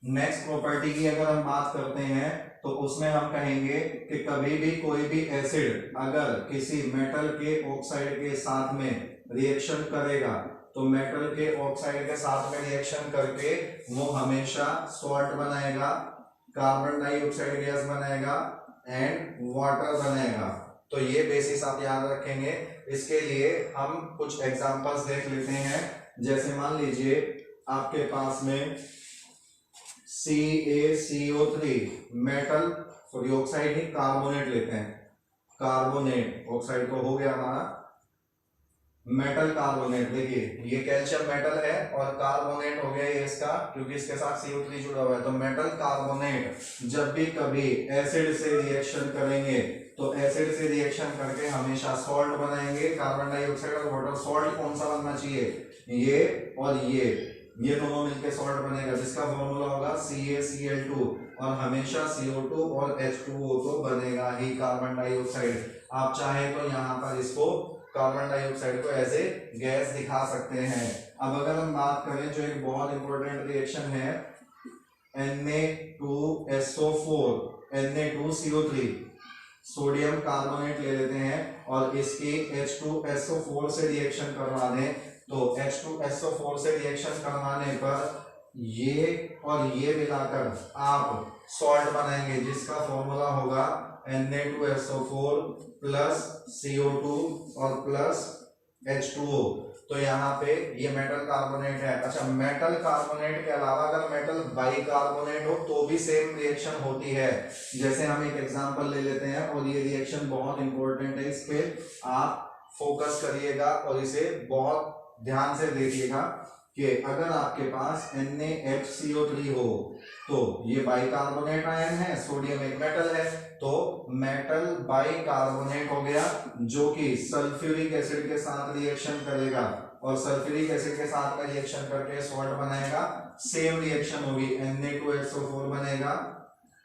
नेक्स्ट प्रॉपर्टी की अगर हम बात करते हैं तो उसमें हम कहेंगे कि कभी भी कोई भी एसिड अगर किसी मेटल के ऑक्साइड के साथ में रिएक्शन करेगा तो मेटल के ऑक्साइड के साथ में रिएक्शन करके वो हमेशा सॉल्ट बनाएगा, कार्बन डाइऑक्साइड गैस बनाएगा एंड वाटर बनाएगा। तो ये बेसिस आप याद रखेंगे। इसके लिए हम कुछ एग्जांपल्स देख लेते हैं। जैसे मान लीजिए आपके पास में CaCO3 मेटल सॉरी ऑक्साइड ही कार्बोनेट लेते हैं, कार्बोनेट ऑक्साइड तो हो गया हमारा मेटल कार्बोनेट। देखिए ये कैल्शियम मेटल है और कार्बोनेट हो गया ये इसका, क्योंकि इसके साथ CO3 जुड़ा हुआ है। तो मेटल कार्बोनेट जब भी कभी एसिड से रिएक्शन करेंगे तो एसिड से रिएक्शन करके हमेशा सॉल्ट बनाएंगे, कार्बन डाइऑक्साइड और वाटर। सॉल्ट कौन सा बनना चाहिए, ये और ये दोनों मिलकर सॉल्ट बनेगा, जिसका फॉर्मूला होगा CaCl2 और हमेशा CO2 और H2O तो बनेगा ही कार्बन डाइऑक्साइड। आप चाहे तो यहाँ पर इसको कार्बन डाइऑक्साइड को ऐसे गैस दिखा सकते हैं। अब अगर हम बात करें जो एक बहुत इंपॉर्टेंट रिएक्शन है Na2SO4 Na2CO3, सोडियम कार्बोनेट ले लेते हैं और इसकी H2SO4 से रिएक्शन करवा दें तो H2SO4 से रिएक्शन करवाने पर ये और ये मिलाकर आप सॉल्ट बनाएंगे, जिसका फॉर्मूला होगा Na2SO4 प्लस CO2 और प्लस H2O। तो यहाँ पे ये मेटल कार्बोनेट है। अच्छा, मेटल कार्बोनेट के अलावा अगर मेटल बाइकार्बोनेट हो तो भी सेम रिएक्शन होती है। जैसे हम एक एग्जांपल ले लेते हैं और ये रिएक्शन बहुत इंपॉर्टेंट है, इस पे आप फोकस करिएगा और इसे बहुत ध्यान से देखिएगा कि अगर आपके पास NaHCO3 हो तो ये बाइकार्बोनेट आयन है, सोडियम एक मेटल है, तो मेटल बाइकार्बोनेट हो गया जो कि सल्फ्यूरिक एसिड के साथ रिएक्शन करेगा और सल्फ्यूरिक एसिड के साथ में रिएक्शन करके सॉल्ट बनाएगा। सेम रिएक्शन होगी, Na2SO4 बनेगा,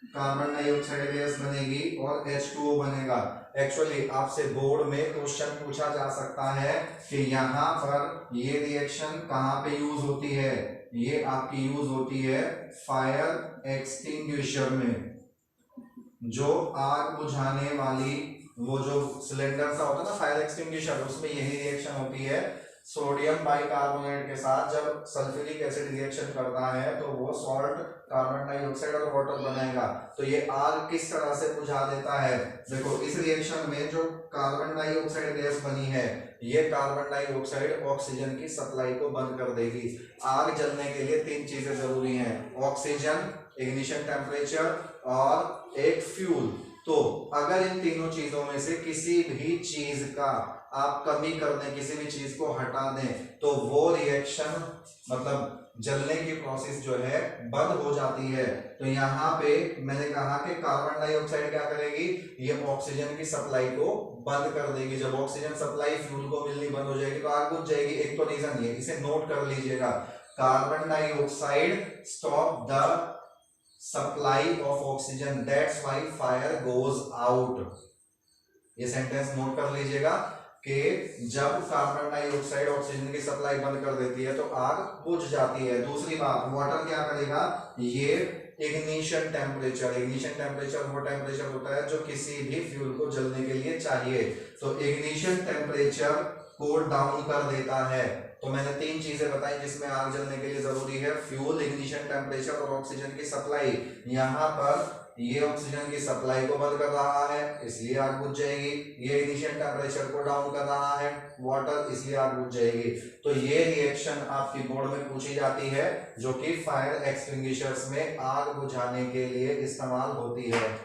कार्बन डाइऑक्साइड गैस बनेगी और H2O बनेगा। एक्चुअली आपसे बोर्ड में क्वेश्चन पूछा जा सकता है कि यहाँ पर ये रिएक्शन कहाँ पे यूज होती है। ये आपकी यूज होती है फायर एक्सटिंग्विशर में, जो आग बुझाने वाली वो जो सिलेंडर सा होता है ना फायर एक्सटिंग्विशर, उसमें यही रिएक्शन होती है। सोडियम बाइकार्बोनेट के साथ जब सल्फ्यूरिक एसिड रिएक्शन करता है तो वो सॉल्ट, कार्बन डाइऑक्साइड और वाटर बनाएगा। तो ये आग किस तरह से बुझा देता है, देखो इस रिएक्शन में जो कार्बन डाइऑक्साइड गैस बनी है, ये कार्बन डाइऑक्साइड ऑक्सीजन की सप्लाई को बंद कर देगी। आग जलने के लिए तीन चीजें जरूरी हैं, ऑक्सीजन, इग्निशन टेम्परेचर और एक फ्यूल। तो अगर इन तीनों चीजों में से किसी भी चीज का आप कमी कर दें, किसी भी चीज को हटा दें, तो वो रिएक्शन मतलब जलने की प्रोसेस जो है बंद हो जाती है। तो यहाँ पे मैंने कहा कि कार्बन डाइऑक्साइड क्या करेगी, ये ऑक्सीजन की सप्लाई को बंद कर देगी। जब ऑक्सीजन सप्लाई फ्यूल को मिलनी बंद हो जाएगी तो आग बुझ जाएगी। एक तो रीजन ये, इसे नोट कर लीजिएगा, carbon dioxide stop the supply of oxygen, that's why fire goes out. ये सेंटेंस नोट कर लीजिएगा कि जब कार्बन डाइऑक्साइड ऑक्सीजन की सप्लाई बंद कर देती है तो आग बुझ जाती है। दूसरी बात, वाटर क्या करेगा, ये इग्निशन टेम्परेचर, इग्निशन टेम्परेचर वो टेम्परेचर होता है जो किसी भी फ्यूल को जलने के लिए चाहिए, तो इग्निशन टेम्परेचर को डाउन कर देता है। तो मैंने तीन चीजें बताई जिसमें आग जलने के लिए जरूरी है, फ्यूल, इग्निशन टेम्परेचर और ऑक्सीजन की सप्लाई। यहाँ पर ये ऑक्सीजन की सप्लाई को बंद कर रहा है इसलिए आग बुझ जाएगी, ये इग्निशन टेम्परेचर को डाउन कर रहा है वाटर, इसलिए आग बुझ जाएगी। तो ये रिएक्शन आपकी बोर्ड में पूछी जाती है जो कि फायर एक्सटिंग्विशर्स में आग बुझाने के लिए इस्तेमाल होती है।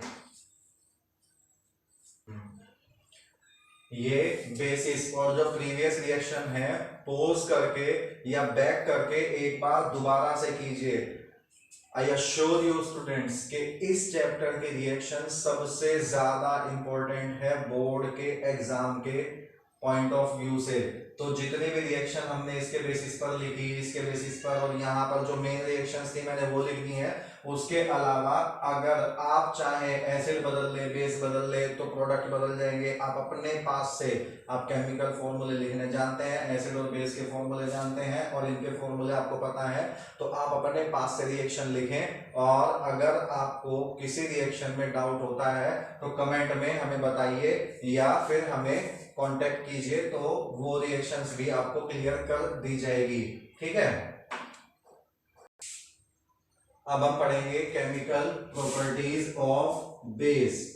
ये बेसिस और जो प्रीवियस रिएक्शन है पॉज करके या बैक करके एक बार दोबारा से कीजिए। आई अश्योर यू स्टूडेंट्स कि इस चैप्टर के रिएक्शन सबसे ज्यादा इंपॉर्टेंट है बोर्ड के एग्जाम के पॉइंट ऑफ व्यू से। तो जितनी भी रिएक्शन हमने इसके बेसिस पर लिखी, इसके बेसिस पर, और यहाँ पर जो मेन रिएक्शंस थी मैंने वो लिख दी है। उसके अलावा अगर आप चाहे एसिड बदल ले, बेस बदल ले, तो प्रोडक्ट बदल जाएंगे। आप अपने पास से आप केमिकल फॉर्मूले लिखने जानते हैं, एसिड और बेस के फॉर्मूले जानते हैं और इनके फॉर्मूले आपको पता है, तो आप अपने पास से रिएक्शन लिखें। और अगर आपको किसी रिएक्शन में डाउट होता है तो कमेंट में हमें बताइए या फिर हमें कांटेक्ट कीजिए, तो वो रिएक्शंस भी आपको क्लियर कर दी जाएगी। ठीक है, अब हम पढ़ेंगे chemical properties of base.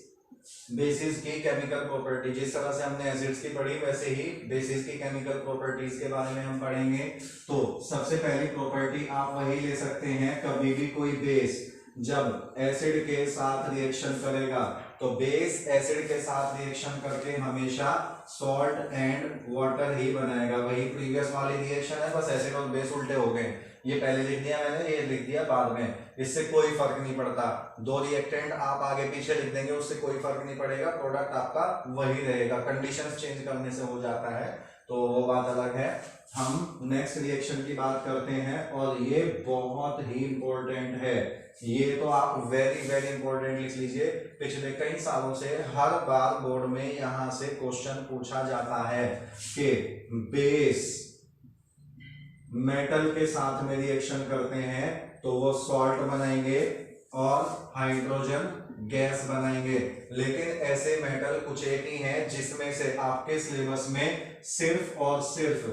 Basis की केमिकल प्रॉपर्टी, जिस तरह से हमने एसिड्स की पढ़ी वैसे ही बेसिस की केमिकल प्रॉपर्टीज के बारे में हम पढ़ेंगे। तो सबसे पहली प्रॉपर्टी आप वही ले सकते हैं, कभी भी कोई बेस जब एसिड के साथ रिएक्शन करेगा तो बेस एसिड के साथ रिएक्शन करके हमेशा सॉल्ट एंड वाटर ही बनाएगा। वही प्रीवियस वाली रिएक्शन है, बस एसिड और बेस उल्टे हो गए। ये पहले लिख दिया मैंने, ये लिख दिया बाद में, इससे कोई फर्क नहीं पड़ता। दो रिएक्टेंट आप आगे पीछे लिख देंगे, उससे कोई फर्क नहीं पड़ेगा, प्रोडक्ट आपका वही रहेगा। कंडीशंस चेंज करने से हो जाता है, तो वो बात अलग है। हम नेक्स्ट रिएक्शन की बात करते हैं और ये बहुत ही इंपॉर्टेंट है। ये तो आप वेरी वेरी इंपॉर्टेंट लिख लीजिए। पिछले कई सालों से हर बार बोर्ड में यहां से क्वेश्चन पूछा जाता है कि बेस मेटल के साथ में रिएक्शन करते हैं तो वो सॉल्ट बनाएंगे और हाइड्रोजन गैस बनाएंगे। लेकिन ऐसे मेटल कुछ एक ही हैं जिसमें से आपके सिलेबस में सिर्फ और सिर्फ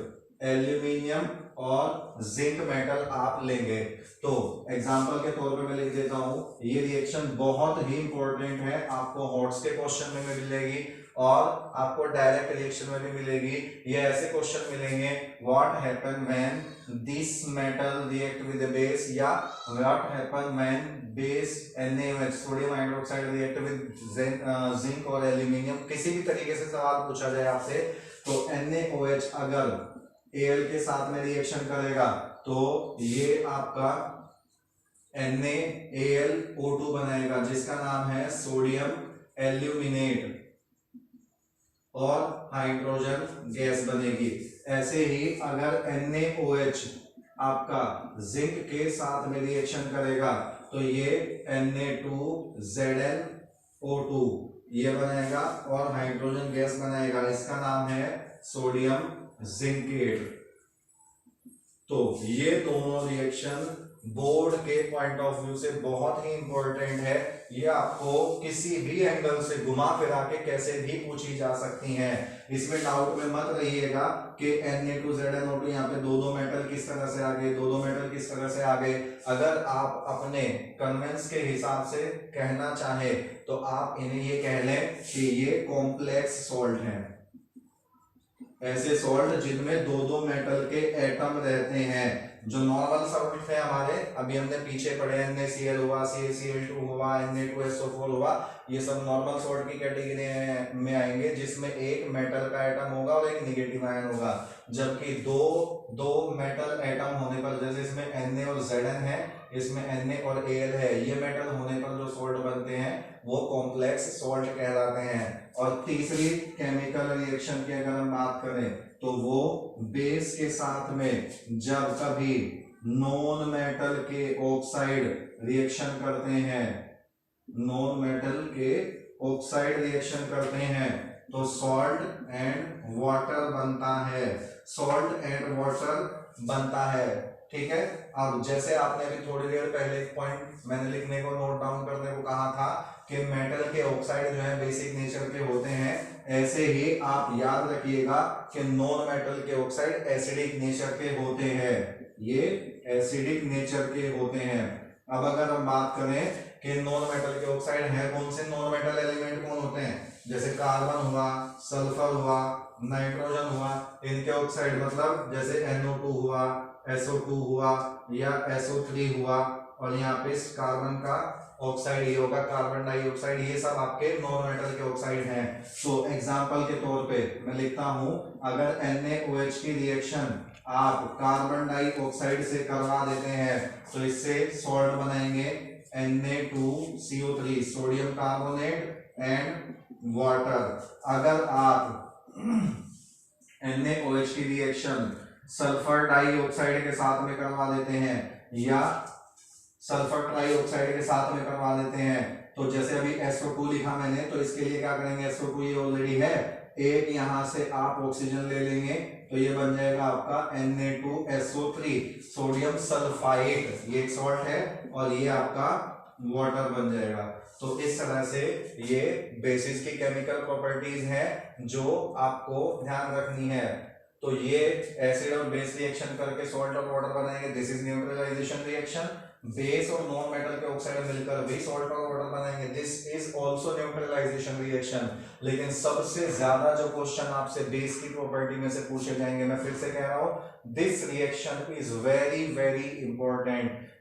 एल्यूमिनियम और जिंक मेटल आप लेंगे। तो एग्जांपल के तौर पे मैं लिख देता हूं, ये रिएक्शन बहुत ही इंपॉर्टेंट है, आपको हॉट्स के क्वेश्चन में मिलेगी और आपको डायरेक्ट रिएक्शन में भी मिलेगी। ये ऐसे क्वेश्चन मिलेंगे, what happen when this metal react with base, या what happen when base NaOH sodium hydroxide react with zinc और एल्यूमिनियम। किसी भी तरीके से सवाल पूछा जाए आपसे तो NaOH अगर Al के साथ में रिएक्शन करेगा तो ये आपका NaAlO2 बनाएगा जिसका नाम है सोडियम एल्यूमिनेट और हाइड्रोजन गैस बनेगी। ऐसे ही अगर NaOH आपका जिंक के साथ में रिएक्शन करेगा तो ये Na2ZnO2 ये बनाएगा और हाइड्रोजन गैस बनाएगा, इसका नाम है सोडियम जिंकेट। तो ये दोनों रिएक्शन बोर्ड के पॉइंट ऑफ व्यू से बहुत ही इंपॉर्टेंट है। ये आपको किसी भी एंगल से घुमा फिरा के कैसे भी पूछी जा सकती हैं। इसमें डाउट में मत रहिएगा कि Na2ZnO2 यहाँ पे दो मेटल किस तरह से आ गए, दो मेटल किस तरह से आ गए। अगर आप अपने कन्वेंस के हिसाब से कहना चाहे तो आप इन्हें ये कह लें कि ये कॉम्प्लेक्स सॉल्ट हैं, ऐसे सॉल्ट जिनमें दो मेटल के एटम रहते हैं। जो नॉर्मल सॉल्ट थे हमारे, अभी हमने पीछे पढ़े, NaCl हुआ, CaCl2 हुआ, Na2SO4 हुआ, ये सब नॉर्मल सॉल्ट की कैटेगरी में आएंगे जिसमें एक मेटल का एटम होगा और एक नेगेटिव आयन होगा। जबकि दो मेटल एटम होने पर, जैसे इसमें Na और Zn है, इसमें Na और Al है, ये मेटल होने पर जो सॉल्ट बनते हैं वो कॉम्प्लेक्स सॉल्ट कहलाते हैं। और तीसरी केमिकल रिएक्शन की अगर हम बात करें तो वो बेस के साथ में जब कभी नॉन मेटल के ऑक्साइड रिएक्शन करते हैं, नॉन मेटल के ऑक्साइड रिएक्शन करते हैं तो सॉल्ट एंड वाटर बनता है, सॉल्ट एंड वाटर बनता है। ठीक है, अब जैसे आपने अभी थोड़ी देर पहले एक पॉइंट मैंने लिखने को, नोट डाउन करने को कहा था कि मेटल के ऑक्साइड जो है बेसिक नेचर के होते हैं, ऐसे ही आप याद रखिएगा कि नॉन मेटल के ऑक्साइड एसिडिक नेचर के होते हैं, ये एसिडिक नेचर के होते हैं। अब अगर हम बात करें कि नॉन मेटल के ऑक्साइड है कौन से, नॉन मेटल एलिमेंट कौन होते हैं, जैसे कार्बन हुआ, सल्फर हुआ, नाइट्रोजन हुआ, इनके ऑक्साइड मतलब जैसे NO2 हुआ, SO2 हुआ या SO3 हुआ, और यहाँ पे कार्बन का ऑक्साइड ये होगा कार्बन डाइऑक्साइड, ये सब आपके नॉन मेटल के ऑक्साइड हैं। तो एग्जांपल के तौर पे मैं लिखता हूं, अगर NaOH की रिएक्शन आप कार्बन डाइऑक्साइड से करवा देते हैं तो इससे सॉल्ट बनाएंगे Na2CO3 sodium carbonate and water. अगर आप NaOH की रिएक्शन सल्फर डाइऑक्साइड के साथ में करवा देते हैं या सल्फर ट्राइऑक्साइड के साथ में करवा देते हैं। तो जैसे अभी SO2 लिखा मैंने, तो इसके लिए क्या करेंगे, SO2 ये ऑलरेडी है, एक यहां से आप ऑक्सीजन ले लेंगे तो ये बन जाएगा आपका Na2SO3 सोडियम सल्फाइड, ये एक सॉल्ट है और ये आपका वाटर बन जाएगा। तो इस तरह से ये बेसिस की केमिकल प्रॉपर्टीज है जो आपको ध्यान रखनी है। तो ये एसिड और बेस रिएक्शन करके सॉल्ट और वाटर बनाएंगे, this is neutralisation reaction. Base और नॉन मेटल के ऑक्साइड मिलकर भी सॉल्ट और वाटर बनाएंगे, this is also neutralisation reaction. लेकिन सबसे ज्यादा जो क्वेश्चन आपसे बेस की प्रॉपर्टी में से पूछे जाएंगे, मैं फिर से कह रहा हूं, this reaction is very very important.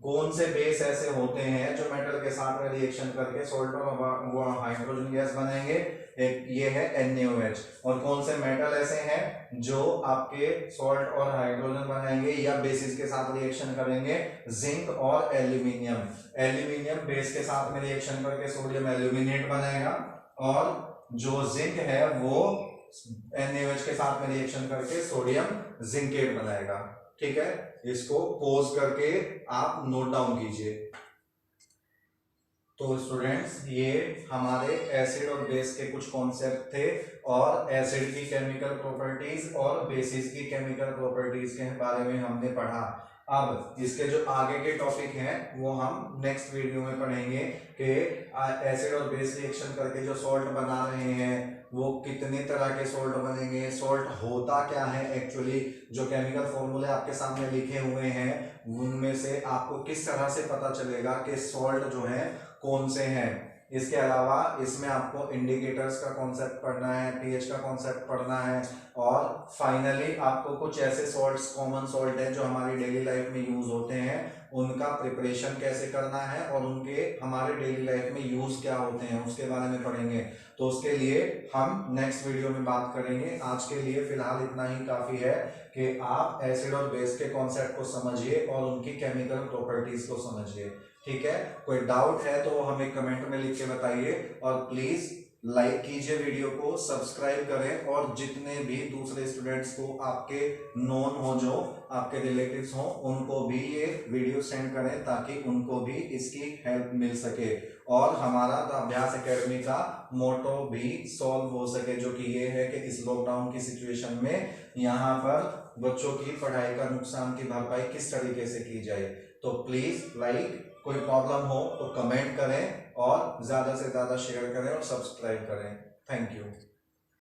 कौन से बेस ऐसे होते हैं जो मेटल के साथ में रिएक्शन करके सॉल्ट और हाइड्रोजन गैस बनाएंगे, एक ये है NaOH। और कौन से मेटल ऐसे हैं जो आपके सॉल्ट और हाइड्रोजन बनाएंगे या बेसिस के साथ रिएक्शन करेंगे, जिंक और एल्यूमिनियम। एल्यूमिनियम बेस के साथ में रिएक्शन करके सोडियम एल्यूमिनेट बनाएगा और जो जिंक है वो NaOH के साथ में रिएक्शन करके सोडियम जिंकेट बनाएगा। ठीक है, इसको पॉज करके आप नोट डाउन कीजिए। तो स्टूडेंट्स, ये हमारे एसिड और बेस के कुछ कॉन्सेप्ट थे और एसिड की केमिकल प्रॉपर्टीज और बेसिस की केमिकल प्रॉपर्टीज के बारे में हमने पढ़ा। अब इसके जो आगे के टॉपिक हैं वो हम नेक्स्ट वीडियो में पढ़ेंगे कि एसिड और बेस रिएक्शन करके जो सॉल्ट बना रहे हैं वो कितने तरह के सॉल्ट बनेंगे, सॉल्ट होता क्या है एक्चुअली, जो केमिकल फॉर्मूले आपके सामने लिखे हुए हैं उनमें से आपको किस तरह से पता चलेगा कि सॉल्ट जो है कौन से हैं। इसके अलावा इसमें आपको इंडिकेटर्स का कॉन्सेप्ट पढ़ना है, पीएच का कॉन्सेप्ट पढ़ना है और फाइनली आपको कुछ ऐसे सॉल्ट्स, कॉमन सॉल्ट हैं जो हमारी डेली लाइफ में यूज होते हैं, उनका प्रिपरेशन कैसे करना है और उनके हमारे डेली लाइफ में यूज क्या होते हैं उसके बारे में पढ़ेंगे। तो उसके लिए हम नेक्स्ट वीडियो में बात करेंगे। आज के लिए फिलहाल इतना ही काफी है कि आप एसिड और बेस के कॉन्सेप्ट को समझिए और उनकी केमिकल प्रॉपर्टीज को समझिए। ठीक है, कोई डाउट है तो हमें कमेंट में लिख के बताइए और प्लीज लाइक कीजिए वीडियो को, सब्सक्राइब करें और जितने भी दूसरे स्टूडेंट्स को आपके नोन हो, जो आपके रिलेटिव्स हो, उनको भी ये वीडियो सेंड करें ताकि उनको भी इसकी हेल्प मिल सके और हमारा द अभ्यास एकेडमी का मोटो भी सॉल्व हो सके, जो कि ये है कि इस लॉकडाउन की सिचुएशन में यहाँ पर बच्चों की पढ़ाई का नुकसान की भरपाई किस तरीके से की जाए। तो प्लीज लाइक, कोई प्रॉब्लम हो तो कमेंट करें और ज्यादा से ज्यादा शेयर करें और सब्सक्राइब करें। Thank you.